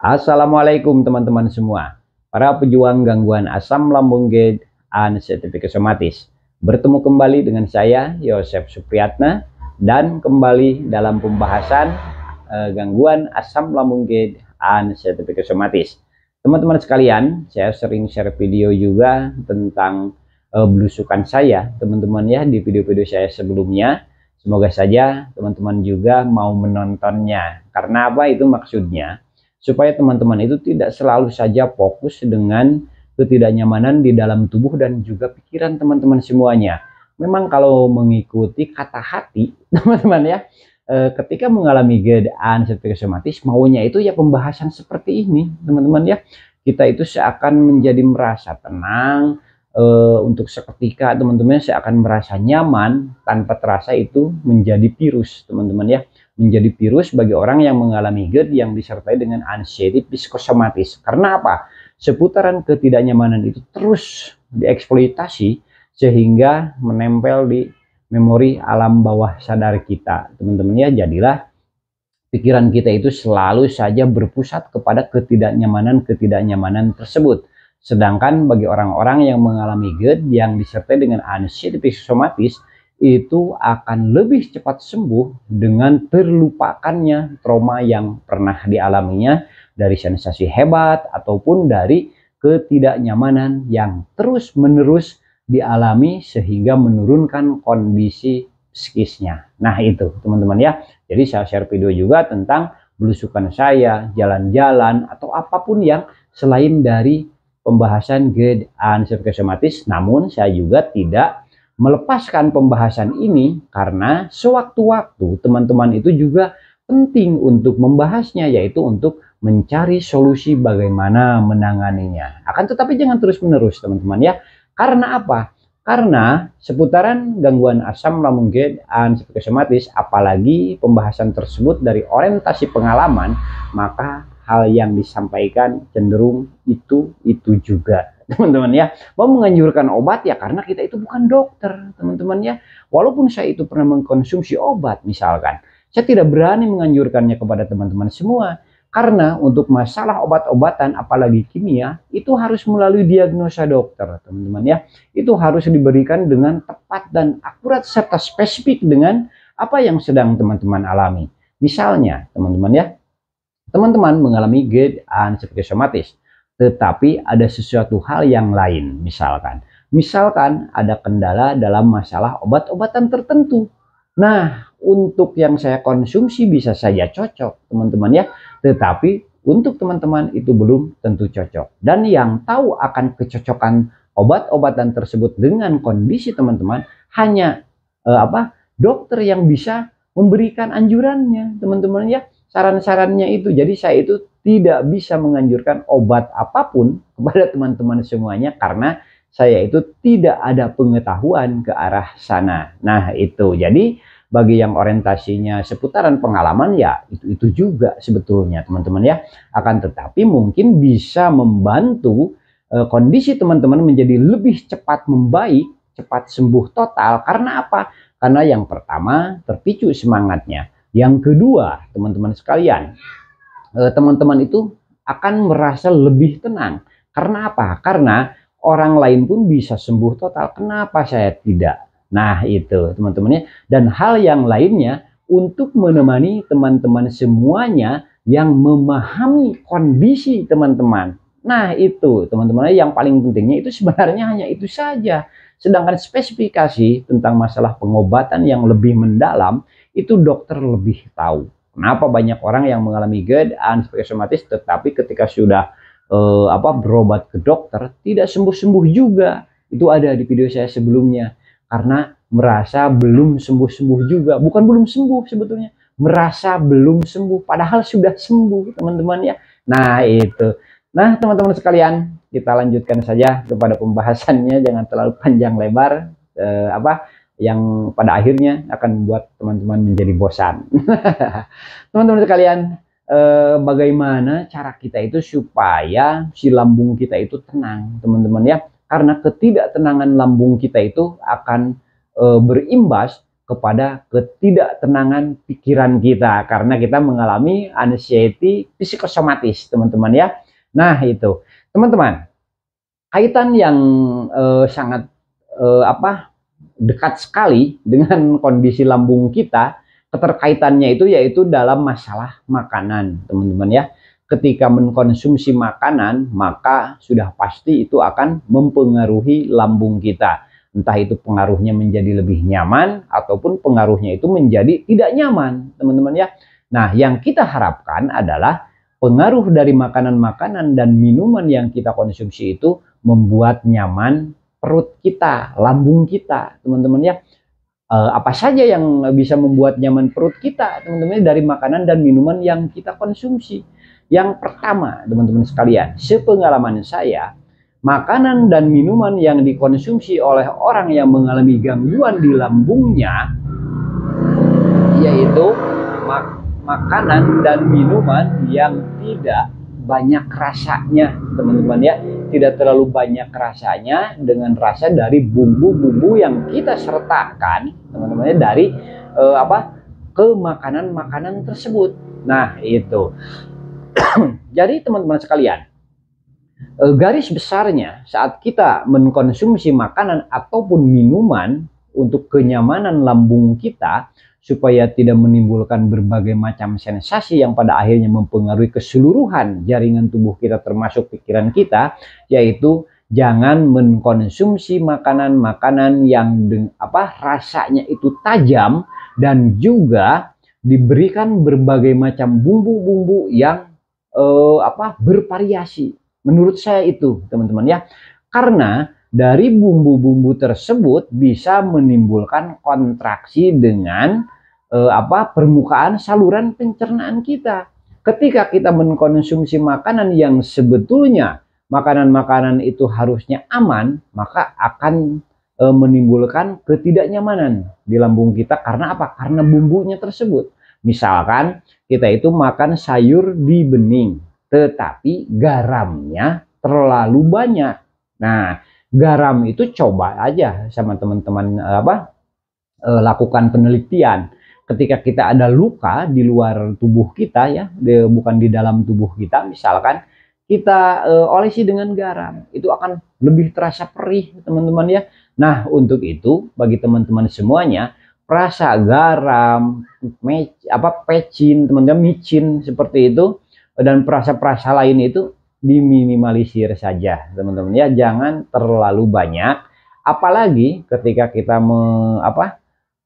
Assalamualaikum teman-teman semua, para pejuang gangguan asam lambung GERD and psikosomatis. Bertemu kembali dengan saya, Yosef Supriyatna, dan kembali dalam pembahasan gangguan asam lambung GERD and psikosomatis. Teman-teman sekalian, saya sering share video juga tentang belusukan saya, teman-teman ya, di video-video saya sebelumnya. Semoga saja teman-teman juga mau menontonnya. Karena apa itu maksudnya? Supaya teman-teman itu tidak selalu saja fokus dengan ketidaknyamanan di dalam tubuh dan juga pikiran teman-teman semuanya. Memang kalau mengikuti kata hati, teman-teman ya, ketika mengalami GERD psikosomatis, maunya itu ya pembahasan seperti ini, teman-teman ya. Kita itu seakan menjadi merasa tenang, untuk seketika teman-teman seakan merasa nyaman tanpa terasa itu menjadi virus, teman-teman ya. Menjadi virus bagi orang yang mengalami GERD yang disertai dengan anxiety psikosomatis. Karena apa? Seputaran ketidaknyamanan itu terus dieksploitasi sehingga menempel di memori alam bawah sadar kita, teman-teman ya. Jadilah pikiran kita itu selalu saja berpusat kepada ketidaknyamanan tersebut. Sedangkan bagi orang-orang yang mengalami GERD yang disertai dengan anxiety psikosomatis, itu akan lebih cepat sembuh dengan terlupakannya trauma yang pernah dialaminya, dari sensasi hebat ataupun dari ketidaknyamanan yang terus-menerus dialami sehingga menurunkan kondisi psikisnya. Nah itu teman-teman ya. Jadi saya share video juga tentang belusukan saya, jalan-jalan atau apapun yang selain dari pembahasan GERD psikosomatis. Namun saya juga tidak melepaskan pembahasan ini karena sewaktu-waktu teman-teman itu juga penting untuk membahasnya, yaitu untuk mencari solusi bagaimana menanganinya. Akan tetapi jangan terus-menerus teman-teman ya. Karena apa? Karena seputaran gangguan asam lambung GERD psikosomatis, apalagi pembahasan tersebut dari orientasi pengalaman, maka hal yang disampaikan cenderung itu juga, teman-teman ya. Mau menganjurkan obat ya karena kita itu bukan dokter, teman-teman ya. Walaupun saya itu pernah mengkonsumsi obat misalkan, saya tidak berani menganjurkannya kepada teman-teman semua. Karena untuk masalah obat-obatan apalagi kimia itu harus melalui diagnosa dokter, teman-teman ya. Itu harus diberikan dengan tepat dan akurat serta spesifik dengan apa yang sedang teman-teman alami. Misalnya teman-teman ya, teman-teman mengalami GERD psikosomatis, tetapi ada sesuatu hal yang lain. Misalkan ada kendala dalam masalah obat-obatan tertentu. Nah, untuk yang saya konsumsi bisa saja cocok, teman-teman ya. Tetapi untuk teman-teman itu belum tentu cocok. Dan yang tahu akan kecocokan obat-obatan tersebut dengan kondisi teman-teman hanya dokter yang bisa memberikan anjurannya, teman-teman ya. Saran-sarannya itu. Jadi saya itu tidak bisa menganjurkan obat apapun kepada teman-teman semuanya karena saya itu tidak ada pengetahuan ke arah sana. Nah itu, jadi bagi yang orientasinya seputaran pengalaman ya itu juga sebetulnya teman-teman ya. Akan tetapi mungkin bisa membantu kondisi teman-teman menjadi lebih cepat membaik, cepat sembuh total. Karena apa? Karena yang pertama terpicu semangatnya. Yang kedua, teman-teman sekalian, teman-teman itu akan merasa lebih tenang. Karena apa? Karena orang lain pun bisa sembuh total. Kenapa saya tidak? Nah, itu teman-temannya. Dan hal yang lainnya untuk menemani teman-teman semuanya yang memahami kondisi teman-teman. Nah, itu teman-teman yang paling pentingnya itu sebenarnya hanya itu saja. Sedangkan spesifikasi tentang masalah pengobatan yang lebih mendalam itu dokter lebih tahu. Kenapa banyak orang yang mengalami GERD psikosomatis tetapi ketika sudah berobat ke dokter tidak sembuh-sembuh juga. Itu ada di video saya sebelumnya. Karena merasa belum sembuh-sembuh juga. Bukan belum sembuh sebetulnya, merasa belum sembuh padahal sudah sembuh, teman-teman ya. Nah, itu. Nah, teman-teman sekalian, kita lanjutkan saja kepada pembahasannya, jangan terlalu panjang lebar. Yang pada akhirnya akan membuat teman-teman menjadi bosan. Teman-teman sekalian, bagaimana cara kita itu supaya si lambung kita itu tenang, teman-teman ya. Karena ketidaktenangan lambung kita itu akan berimbas kepada ketidaktenangan pikiran kita karena kita mengalami anxiety psikosomatis, teman-teman ya. Nah, itu teman-teman, kaitan yang sangat dekat sekali dengan kondisi lambung kita, keterkaitannya itu yaitu dalam masalah makanan, teman-teman ya. Ketika mengkonsumsi makanan, maka sudah pasti itu akan mempengaruhi lambung kita. Entah itu pengaruhnya menjadi lebih nyaman ataupun pengaruhnya itu menjadi tidak nyaman, teman-teman ya. Nah, yang kita harapkan adalah pengaruh dari makanan-makanan dan minuman yang kita konsumsi itu membuat nyaman perut kita, lambung kita, teman-teman ya. Apa saja yang bisa membuat nyaman perut kita, teman-teman, dari makanan dan minuman yang kita konsumsi. Yang pertama, teman-teman sekalian, sepengalaman saya, makanan dan minuman yang dikonsumsi oleh orang yang mengalami gangguan di lambungnya, yaitu makanan dan minuman yang tidak banyak rasanya, teman-teman ya. Tidak terlalu banyak rasanya dengan rasa dari bumbu-bumbu yang kita sertakan, teman-teman, dari ke makanan-makanan tersebut. Nah, itu. Jadi teman-teman sekalian, garis besarnya saat kita mengkonsumsi makanan ataupun minuman untuk kenyamanan lambung kita supaya tidak menimbulkan berbagai macam sensasi yang pada akhirnya mempengaruhi keseluruhan jaringan tubuh kita termasuk pikiran kita, yaitu jangan mengkonsumsi makanan-makanan yang rasanya itu tajam dan juga diberikan berbagai macam bumbu-bumbu yang bervariasi. Menurut saya itu, teman-teman ya, karena dari bumbu-bumbu tersebut bisa menimbulkan kontraksi dengan permukaan saluran pencernaan kita. Ketika kita mengkonsumsi makanan yang sebetulnya makanan-makanan itu harusnya aman, maka akan menimbulkan ketidaknyamanan di lambung kita. Karena apa? Karena bumbunya tersebut. Misalkan kita itu makan sayur di bening, tetapi garamnya terlalu banyak. Nah, garam itu coba aja sama teman-teman lakukan penelitian. Ketika kita ada luka di luar tubuh kita ya, bukan di dalam tubuh kita, misalkan kita olesi dengan garam, itu akan lebih terasa perih, teman-teman ya. Nah, untuk itu bagi teman-teman semuanya, perasa garam, pecin, teman-teman, micin seperti itu dan perasa-perasa lain itu diminimalisir saja, teman-teman ya. Jangan terlalu banyak, apalagi ketika kita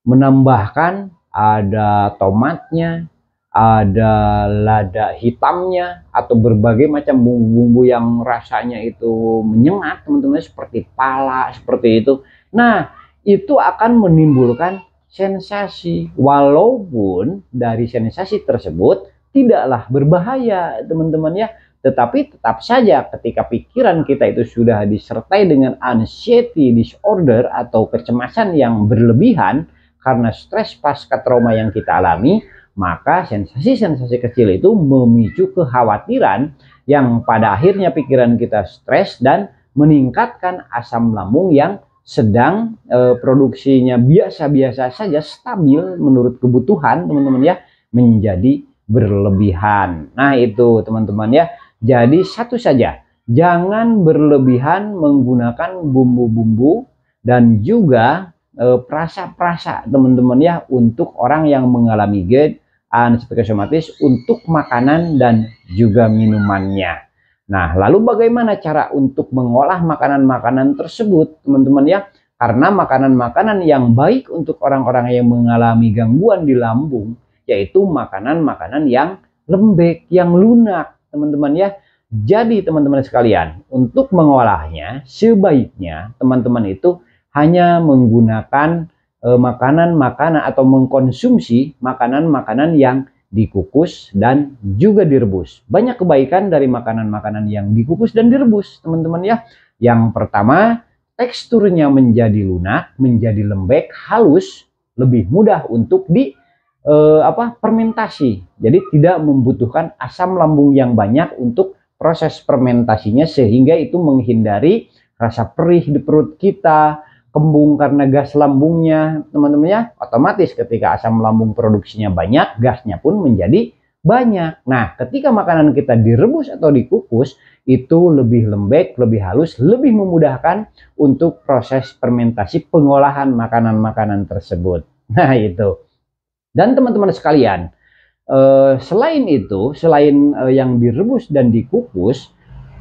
menambahkan ada tomatnya, ada lada hitamnya, atau berbagai macam bumbu-bumbu yang rasanya itu menyengat, teman-teman, seperti pala, seperti itu. Nah, itu akan menimbulkan sensasi, walaupun dari sensasi tersebut tidaklah berbahaya, teman-teman ya, tetapi tetap saja ketika pikiran kita itu sudah disertai dengan anxiety disorder atau kecemasan yang berlebihan karena stres pasca trauma yang kita alami, maka sensasi-sensasi kecil itu memicu kekhawatiran yang pada akhirnya pikiran kita stres dan meningkatkan asam lambung yang sedang produksinya biasa-biasa saja, stabil menurut kebutuhan, teman-teman ya, menjadi berlebihan. Nah, itu teman-teman ya. Jadi satu saja, jangan berlebihan menggunakan bumbu-bumbu dan juga perasa-perasa, teman-teman ya, untuk orang yang mengalami GERD psikosomatis untuk makanan dan juga minumannya. Nah, lalu bagaimana cara untuk mengolah makanan-makanan tersebut, teman-teman ya? Karena makanan-makanan yang baik untuk orang-orang yang mengalami gangguan di lambung, yaitu makanan-makanan yang lembek, yang lunak, teman-teman ya. Jadi teman-teman sekalian, untuk mengolahnya sebaiknya teman-teman itu hanya menggunakan makanan-makanan atau mengkonsumsi makanan-makanan yang dikukus dan juga direbus. Banyak kebaikan dari makanan-makanan yang dikukus dan direbus, teman-teman ya. Yang pertama, teksturnya menjadi lunak, menjadi lembek, halus, lebih mudah untuk fermentasi. Jadi tidak membutuhkan asam lambung yang banyak untuk proses fermentasinya, sehingga itu menghindari rasa perih di perut kita, kembung karena gas lambungnya teman-teman ya, otomatis ketika asam lambung produksinya banyak, gasnya pun menjadi banyak. Nah, ketika makanan kita direbus atau dikukus, itu lebih lembek, lebih halus, lebih memudahkan untuk proses fermentasi pengolahan makanan-makanan tersebut. Nah, itu. Dan teman-teman sekalian, selain itu, selain yang direbus dan dikukus,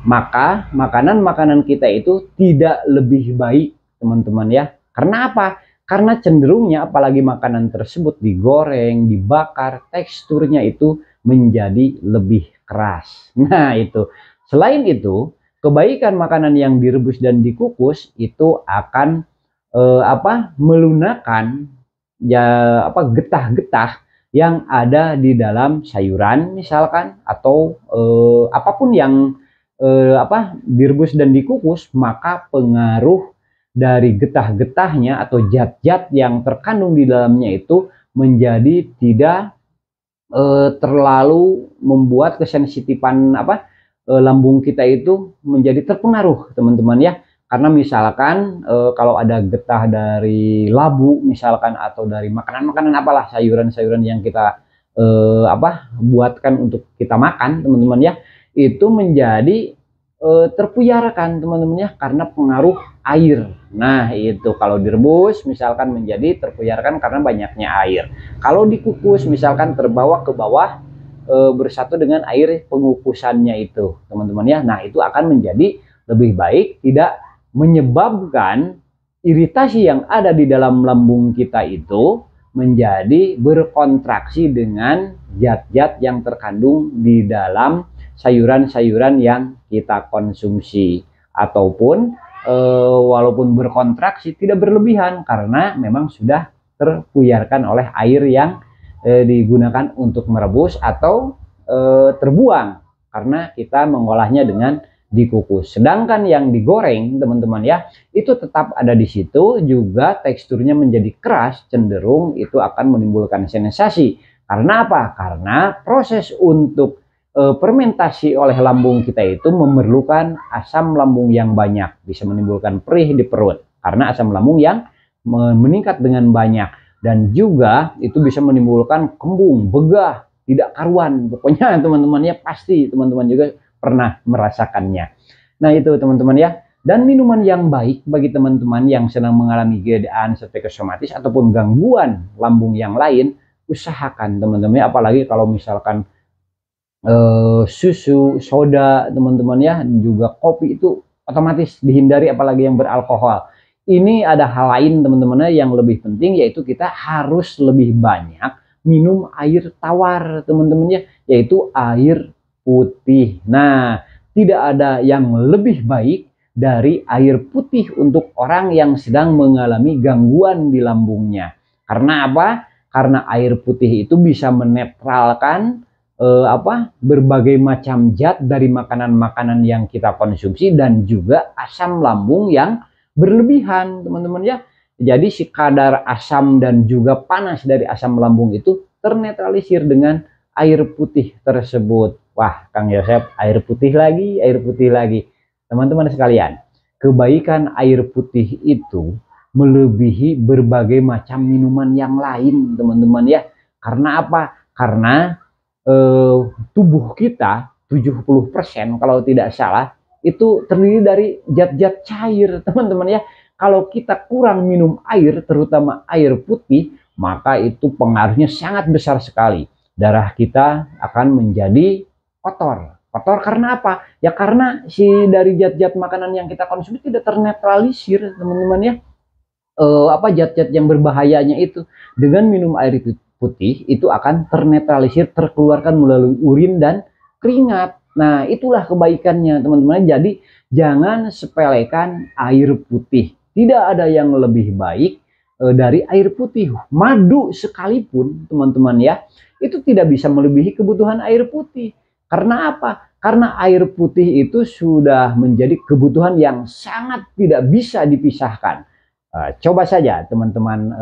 maka makanan-makanan kita itu tidak lebih baik, teman-teman ya. Karena apa? Karena cenderungnya apalagi makanan tersebut digoreng, dibakar, teksturnya itu menjadi lebih keras. Nah, itu. Selain itu, kebaikan makanan yang direbus dan dikukus itu akan melunakkan ya getah-getah yang ada di dalam sayuran misalkan, atau apapun yang direbus dan dikukus, maka pengaruh dari getah-getahnya atau zat-zat yang terkandung di dalamnya itu menjadi tidak terlalu membuat kesensitifan lambung kita itu menjadi terpengaruh, teman-teman ya. Karena misalkan kalau ada getah dari labu misalkan, atau dari makanan-makanan apalah, sayuran-sayuran yang kita buatkan untuk kita makan, teman-teman ya, itu menjadi terpuyarkan, teman-teman ya, karena pengaruh air. Nah, itu kalau direbus misalkan menjadi terpuyarkan karena banyaknya air. Kalau dikukus misalkan terbawa ke bawah bersatu dengan air pengukusannya itu, teman-teman ya. Nah, itu akan menjadi lebih baik, tidak menyebabkan iritasi yang ada di dalam lambung kita itu menjadi berkontraksi dengan zat-zat yang terkandung di dalam sayuran-sayuran yang kita konsumsi, ataupun walaupun berkontraksi tidak berlebihan karena memang sudah terpuyarkan oleh air yang digunakan untuk merebus, atau terbuang karena kita mengolahnya dengan dikukus. Sedangkan yang digoreng, teman-teman ya, itu tetap ada di situ, juga teksturnya menjadi keras, cenderung itu akan menimbulkan sensasi. Karena apa? Karena proses untuk fermentasi oleh lambung kita itu memerlukan asam lambung yang banyak, bisa menimbulkan perih di perut karena asam lambung yang meningkat dengan banyak, dan juga itu bisa menimbulkan kembung, begah, tidak karuan. Pokoknya teman-teman ya, pasti teman-teman juga pernah merasakannya. Nah, itu teman-teman ya. Dan minuman yang baik bagi teman-teman yang sedang mengalami GDA psikosomatis ataupun gangguan lambung yang lain, usahakan teman-teman ya, apalagi kalau misalkan susu, soda, teman-teman ya, juga kopi itu otomatis dihindari, apalagi yang beralkohol. Ini ada hal lain teman-teman yang lebih penting, yaitu kita harus lebih banyak minum air tawar, teman-teman ya, yaitu air putih. Nah, tidak ada yang lebih baik dari air putih untuk orang yang sedang mengalami gangguan di lambungnya. Karena apa? Karena air putih itu bisa menetralkan berbagai macam zat dari makanan-makanan yang kita konsumsi, dan juga asam lambung yang berlebihan, teman-teman ya. Jadi si kadar asam dan juga panas dari asam lambung itu ternetralisir dengan air putih tersebut. Wah, Kang Yosep, air putih lagi, air putih lagi. Teman-teman sekalian, kebaikan air putih itu melebihi berbagai macam minuman yang lain, teman-teman ya. Karena apa? Karena tubuh kita 70% kalau tidak salah itu terdiri dari zat-zat cair, teman-teman ya. Kalau kita kurang minum air, terutama air putih, maka itu pengaruhnya sangat besar sekali. Darah kita akan menjadi kotor. Kotor karena apa? Ya karena si dari zat-zat makanan yang kita konsumsi tidak ternetralisir, teman-teman ya. Zat-zat yang berbahayanya itu. Dengan minum air putih itu akan ternetralisir, terkeluarkan melalui urin dan keringat. Nah, itulah kebaikannya, teman-teman. Jadi jangan sepelekan air putih. Tidak ada yang lebih baik dari air putih. Madu sekalipun, teman-teman ya, itu tidak bisa melebihi kebutuhan air putih. Karena apa? Karena air putih itu sudah menjadi kebutuhan yang sangat tidak bisa dipisahkan. Coba saja teman-teman,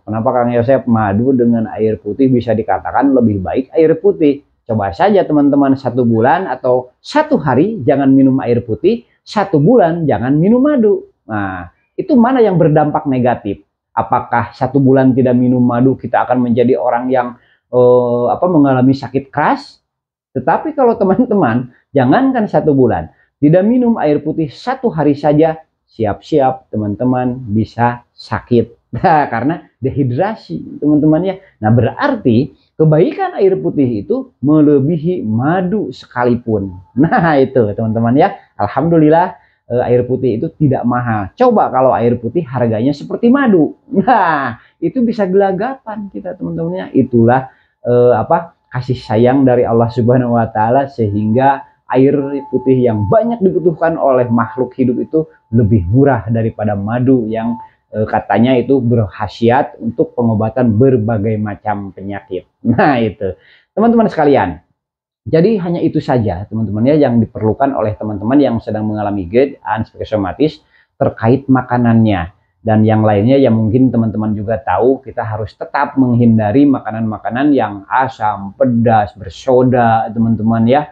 kenapa Kang Yosep madu dengan air putih bisa dikatakan lebih baik air putih? Coba saja teman-teman 1 bulan atau 1 hari jangan minum air putih, 1 bulan jangan minum madu. Nah, itu mana yang berdampak negatif? Apakah 1 bulan tidak minum madu kita akan menjadi orang yang mengalami sakit keras? Tetapi kalau teman-teman, jangankan 1 bulan, tidak minum air putih 1 hari saja, siap-siap teman-teman bisa sakit. Nah, karena dehidrasi, teman-teman ya. Nah, berarti kebaikan air putih itu melebihi madu sekalipun. Nah, itu teman-teman ya. Alhamdulillah air putih itu tidak mahal. Coba kalau air putih harganya seperti madu. Nah, itu bisa gelagapan kita teman-teman ya. Itulah kasih sayang dari Allah Subhanahu wa taala, sehingga air putih yang banyak dibutuhkan oleh makhluk hidup itu lebih murah daripada madu yang katanya itu berkhasiat untuk pengobatan berbagai macam penyakit. Nah, itu teman-teman sekalian. Jadi hanya itu saja teman-teman ya yang diperlukan oleh teman-teman yang sedang mengalami GERD anspexomatis terkait makanannya. Dan yang lainnya yang mungkin teman-teman juga tahu, kita harus tetap menghindari makanan-makanan yang asam, pedas, bersoda teman-teman ya,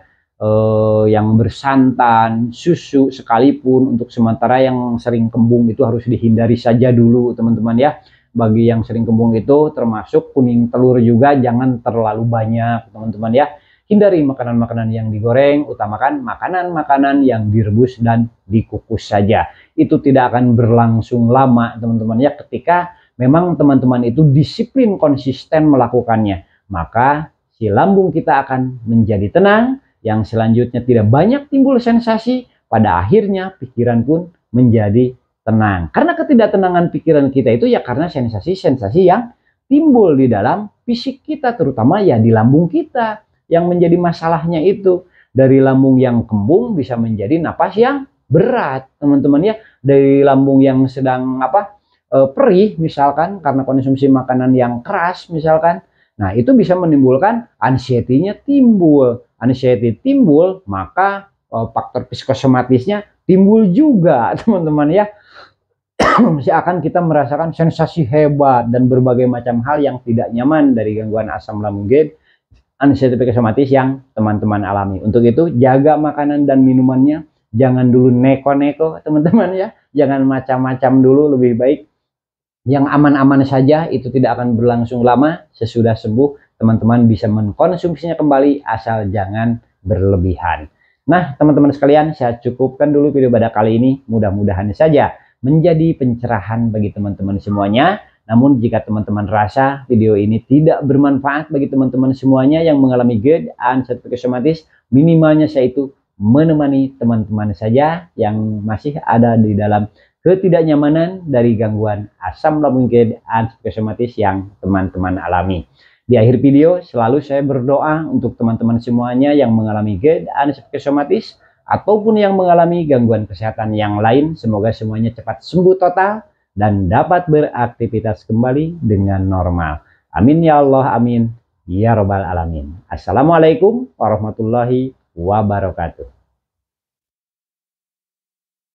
yang bersantan, susu sekalipun. Untuk sementara yang sering kembung itu harus dihindari saja dulu teman-teman ya. Bagi yang sering kembung itu termasuk kuning telur juga jangan terlalu banyak teman-teman ya. Hindari makanan-makanan yang digoreng, utamakan makanan-makanan yang direbus dan dikukus saja. Itu tidak akan berlangsung lama teman-teman ya, ketika memang teman-teman itu disiplin konsisten melakukannya. Maka si lambung kita akan menjadi tenang, yang selanjutnya tidak banyak timbul sensasi, pada akhirnya pikiran pun menjadi tenang. Karena ketidaktenangan pikiran kita itu ya karena sensasi-sensasi yang timbul di dalam fisik kita, terutama ya di lambung kita. Yang menjadi masalahnya itu dari lambung yang kembung bisa menjadi napas yang berat teman-teman ya, dari lambung yang sedang perih misalkan karena konsumsi makanan yang keras misalkan. Nah, itu bisa menimbulkan anxiety-nya timbul. Anxiety timbul, maka faktor psikosomatisnya timbul juga teman-teman ya. Seakan kita merasakan sensasi hebat dan berbagai macam hal yang tidak nyaman dari gangguan asam lambung GERD anxiety psikosomatis yang teman-teman alami. Untuk itu jaga makanan dan minumannya, jangan dulu neko-neko teman-teman ya, jangan macam-macam dulu, lebih baik yang aman-aman saja. Itu tidak akan berlangsung lama. Sesudah sembuh teman-teman bisa mengkonsumsinya kembali, asal jangan berlebihan. Nah teman-teman sekalian, saya cukupkan dulu video pada kali ini, mudah-mudahan saja menjadi pencerahan bagi teman-teman semuanya. Namun jika teman-teman rasa video ini tidak bermanfaat bagi teman-teman semuanya yang mengalami GERD anxiety psikosomatis, minimalnya saya itu menemani teman-teman saja yang masih ada di dalam ketidaknyamanan dari gangguan asam lambung GERD anxiety psikosomatis yang teman-teman alami. Di akhir video selalu saya berdoa untuk teman-teman semuanya yang mengalami GERD anxiety psikosomatis ataupun yang mengalami gangguan kesehatan yang lain, semoga semuanya cepat sembuh total dan dapat beraktivitas kembali dengan normal. Amin ya Allah, amin ya robbal alamin. Assalamualaikum warahmatullahi wabarakatuh.